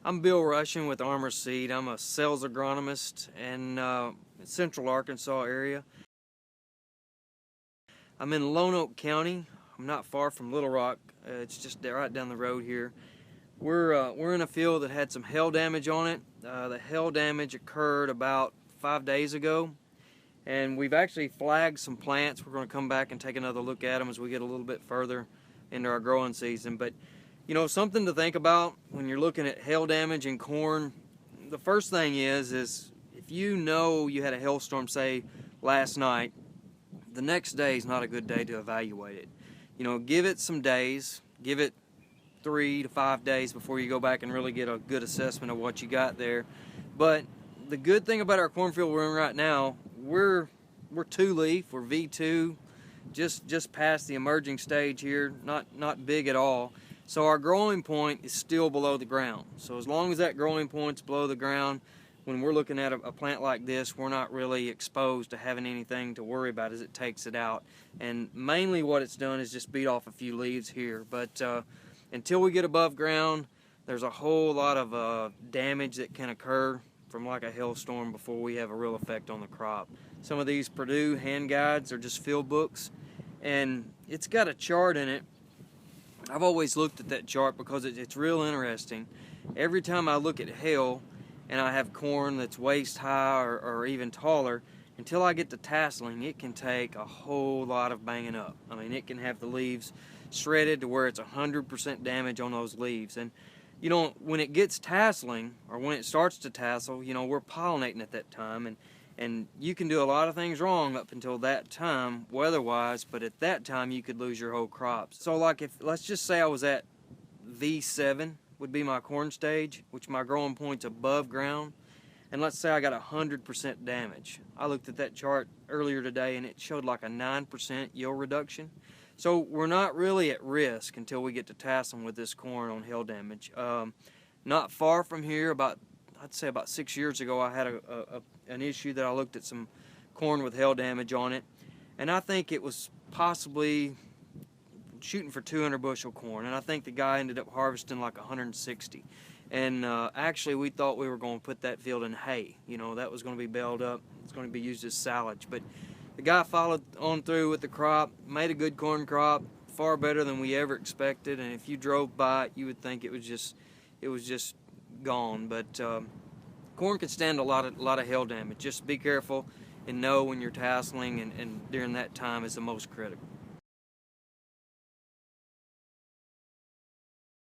I'm Bill Russian with Armor Seed. I'm a sales agronomist in Central Arkansas area. I'm in Lone Oak County. I'm not far from Little Rock. It's just right down the road here. We're in a field that had some hail damage on it. The hail damage occurred about 5 days ago, and we've actually flagged some plants. We're going to come back and take another look at them as we get a little bit further into our growing season. But you know, something to think about when you're looking at hail damage in corn. The first thing is if you know you had a hailstorm, say last night, the next day is not a good day to evaluate it. You know, give it some days, give it 3 to 5 days before you go back and really get a good assessment of what you got there. But the good thing about our cornfield we're in right now, we're 2-leaf, we're V2, just past the emerging stage here, not big at all. So our growing point is still below the ground. So as long as that growing point's below the ground, when we're looking at a plant like this, we're not really exposed to having anything to worry about as it takes it out. And mainly what it's done is just beat off a few leaves here. But until we get above ground, there's a whole lot of damage that can occur from like a hailstorm before we have a real effect on the crop. Some of these Purdue hand guides are just field books, and it's got a chart in it. I've always looked at that chart because it's real interesting. Every time I look at hail and I have corn that's waist high or even taller, until I get to tasseling, it can take a whole lot of banging up. I mean, it can have the leaves shredded to where it's 100% damage on those leaves. And you know, when it gets tasseling, or when it starts to tassel, you know, we're pollinating at that time, and you can do a lot of things wrong up until that time, weather-wise, but at that time you could lose your whole crop. So like if, let's just say I was at V7, would be my corn stage, which my growing point's above ground, and let's say I got 100% damage. I looked at that chart earlier today and it showed like a 9% yield reduction. So we're not really at risk until we get to tasseling with this corn on hail damage. Not far from here, I'd say about 6 years ago, I had an issue that I looked at some corn with hail damage on it, and I think it was possibly shooting for 200 bushel corn, and I think the guy ended up harvesting like 160. And actually we thought we were going to put that field in hay. You know, that was going to be baled up. It's going to be used as silage. But the guy followed on through with the crop, made a good corn crop, far better than we ever expected. And if you drove by it, you would think it was just gone. But corn can stand a lot of hail damage. Just be careful and know when you're tasseling, and during that time is the most critical.